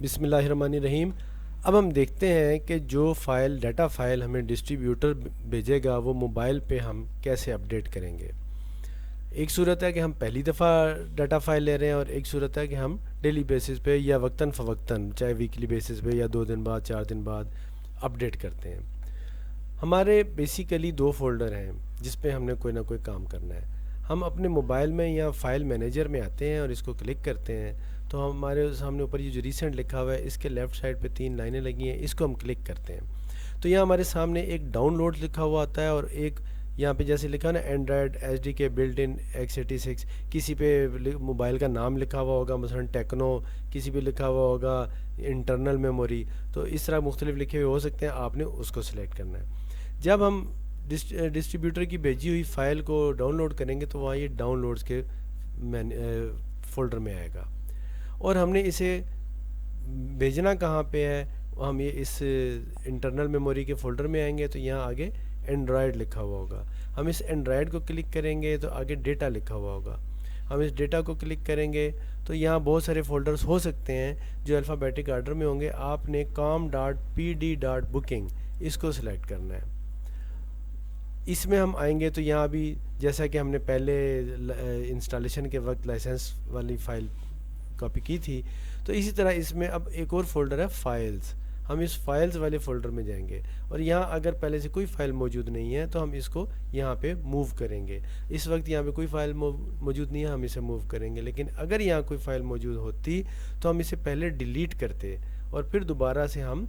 بسم اللہ الرحمن الرحیم۔ اب ہم دیکھتے ہیں کہ جو فائل ڈیٹا فائل ہمیں ڈسٹریبیوٹر بھیجے گا وہ موبائل پہ ہم کیسے اپڈیٹ کریں گے۔ ایک صورت ہے کہ ہم پہلی دفعہ ڈیٹا فائل لے رہے ہیں، اور ایک صورت ہے کہ ہم ڈیلی بیسس پہ یا وقتاً فوقتاً چاہے ویکلی بیسس پہ یا 2 دن بعد 4 دن بعد اپڈیٹ کرتے ہیں۔ ہمارے بیسیکلی 2 فولڈر ہیں جس پہ ہم نے کوئی نہ کوئی کام کرنا ہے۔ ہم اپنے موبائل میں یا فائل مینیجر میں آتے ہیں اور اس کو کلک کرتے ہیں تو ہمارے سامنے اوپر یہ جو ریسنٹ لکھا ہوا ہے اس کے لیفٹ سائڈ پہ 3 لائنیں لگی ہیں، اس کو ہم کلک کرتے ہیں تو یہاں ہمارے سامنے ایک ڈاؤن لوڈ لکھا ہوا آتا ہے، اور ایک یہاں پہ جیسے لکھا نا اینڈرائڈ ایچ ڈی کے بلٹ ان x86، کسی پہ موبائل کا نام لکھا ہوا ہوگا مثلا ٹیکنو، کسی پہ لکھا ہوا ہوگا انٹرنل میموری، تو اس طرح مختلف لکھے ہوئے ہو سکتے ہیں، آپ نے اس کو سلیکٹ کرنا ہے۔ جب ہم ڈسٹریبیوٹر کی بھیجی ہوئی فائل کو ڈاؤن لوڈ کریں گے تو وہاں یہ ڈاؤن لوڈز کے فولڈر میں آئے گا، اور ہم نے اسے بھیجنا کہاں پہ ہے، ہم یہ اس انٹرنل میموری کے فولڈر میں آئیں گے تو یہاں آگے اینڈرائڈ لکھا ہوا ہوگا، ہم اس اینڈرائڈ کو کلک کریں گے تو آگے ڈیٹا لکھا ہوا ہوگا، ہم اس ڈیٹا کو کلک کریں گے تو یہاں بہت سارے فولڈرز ہو سکتے ہیں جو الفابیٹک آرڈر میں ہوں گے۔ آپ نے com.pd.booking اس کو سلیکٹ کرنا ہے۔ اس میں ہم آئیں گے تو یہاں بھی جیسا کہ ہم نے پہلے انسٹالیشن کے وقت لائسنس والی فائل کاپی کی تھی، تو اسی طرح اس میں اب ایک اور فولڈر ہے فائلز، ہم اس فائلز والے فولڈر میں جائیں گے، اور یہاں اگر پہلے سے کوئی فائل موجود نہیں ہے تو ہم اس کو یہاں پہ موو کریں گے۔ اس وقت یہاں پہ کوئی فائل موجود نہیں ہے، ہم اسے موو کریں گے، لیکن اگر یہاں کوئی فائل موجود ہوتی تو ہم اسے پہلے ڈیلیٹ کرتے اور پھر دوبارہ سے ہم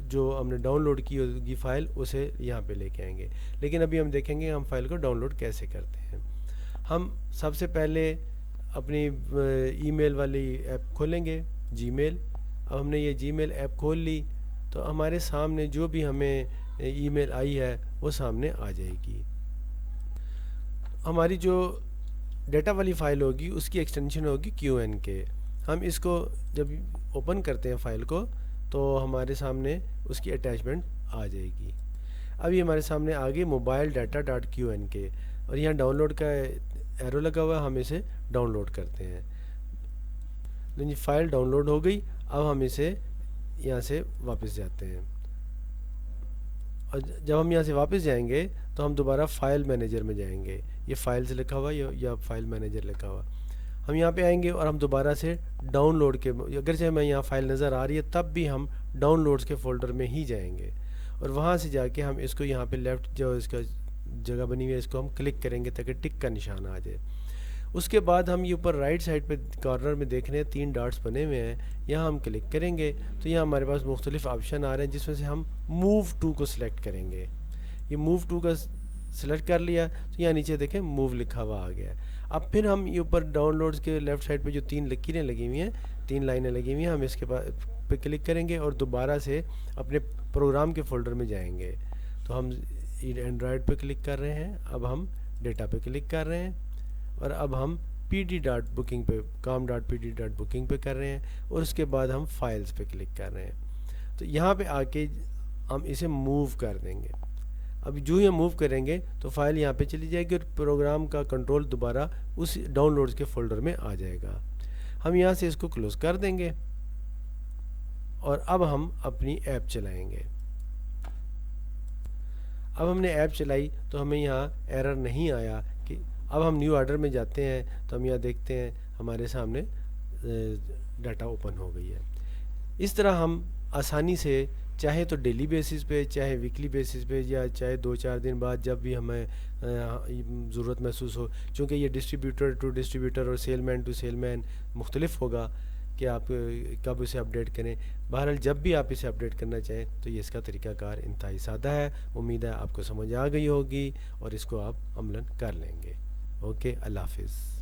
جو ہم نے ڈاؤن لوڈ کی ہوگی فائل اسے یہاں پہ لے کے آئیں گے۔ لیکن ابھی ہم دیکھیں گے ہم فائل کو ڈاؤن لوڈ کیسے کرتے ہیں۔ ہم سب سے پہلے اپنی ای میل والی ایپ کھولیں گے، جی میل۔ اب ہم نے یہ جی میل ایپ کھول لی تو ہمارے سامنے جو بھی ہمیں ای میل آئی ہے وہ سامنے آ جائے گی۔ ہماری جو ڈیٹا والی فائل ہوگی اس کی ایکسٹینشن ہوگی QNK۔ ہم اس کو جب اوپن کرتے ہیں فائل کو تو ہمارے سامنے اس کی اٹیچمنٹ آ جائے گی۔ اب یہ ہمارے سامنے آ گئی موبائل ڈیٹا ڈاٹ QNK، اور یہاں ڈاؤن لوڈ کا ایرو لگا ہوا ہے، ہم اسے ڈاؤن لوڈ کرتے ہیں۔ یہ فائل ڈاؤن لوڈ ہو گئی، اب ہم اسے یہاں سے واپس جاتے ہیں، اور جب ہم یہاں سے واپس جائیں گے تو ہم دوبارہ فائل مینیجر میں جائیں گے۔ یہ فائلز لکھا ہوا یا فائل مینیجر لکھا ہوا، ہم یہاں پہ آئیں گے اور ہم دوبارہ سے ڈاؤن لوڈ کے، اگرچہ ہمیں یہاں فائل نظر آ رہی ہے تب بھی ہم ڈاؤن لوڈز کے فولڈر میں ہی جائیں گے، اور وہاں سے جا کے ہم اس کو یہاں پہ لیفٹ جو اس کا جگہ بنی ہوئی ہے اس کو ہم کلک کریں گے تاکہ ٹک کا نشان آ جائے۔ اس کے بعد ہم یہ اوپر رائٹ سائڈ پہ کارنر میں دیکھ رہے ہیں 3 ڈاٹس بنے ہوئے ہیں، یہاں ہم کلک کریں گے تو یہاں ہمارے پاس مختلف آپشن آ رہے ہیں جس میں سے ہم موو ٹو کو سلیکٹ کریں گے۔ یہ موو ٹو کا سلیکٹ کر لیا تو یہاں نیچے دیکھیں موو لکھا ہوا آ گیا ہے۔ اب پھر ہم یہ اوپر ڈاؤن لوڈز کے لیفٹ سائڈ پہ جو 3 لکیریں لگی ہوئی ہیں، 3 لائنیں لگی ہوئی ہیں، ہم اس کے پہ کلک کریں گے اور دوبارہ سے اپنے پروگرام کے فولڈر میں جائیں گے۔ تو ہم اینڈرائڈ پہ کلک کر رہے ہیں، اب ہم ڈیٹا پہ کلک کر رہے ہیں، اور اب ہم pd.booking پہ com.pd.booking پہ کر رہے ہیں، اور اس کے بعد ہم فائلز پہ کلک کر رہے ہیں۔ تو یہاں پہ آ کے ہم اسے موو کر دیں گے۔ اب جو ہی ہم موو کریں گے تو فائل یہاں پہ چلی جائے گی اور پروگرام کا کنٹرول دوبارہ اس ڈاؤن لوڈز کے فولڈر میں آ جائے گا۔ ہم یہاں سے اس کو کلوز کر دیں گے اور اب ہم اپنی ایپ چلائیں گے۔ اب ہم نے ایپ چلائی تو ہمیں یہاں ایرر نہیں آیا کہ اب ہم نیو آرڈر میں جاتے ہیں تو ہم یہاں دیکھتے ہیں ہمارے سامنے ڈیٹا اوپن ہو گئی ہے۔ اس طرح ہم آسانی سے چاہے تو ڈیلی بیسس پہ، چاہے ویکلی بیسس پہ، یا چاہے 2-4 دن بعد جب بھی ہمیں ضرورت محسوس ہو، چونکہ یہ ڈسٹریبیوٹر ٹو ڈسٹریبیوٹر اور سیل مین ٹو سیل مین مختلف ہوگا کہ آپ کب اسے اپڈیٹ کریں۔ بہرحال جب بھی آپ اسے اپڈیٹ کرنا چاہیں تو یہ اس کا طریقہ کار انتہائی سادہ ہے۔ امید ہے آپ کو سمجھ آ گئی ہوگی اور اس کو آپ عملاً کر لیں گے۔ اوکے، اللہ حافظ۔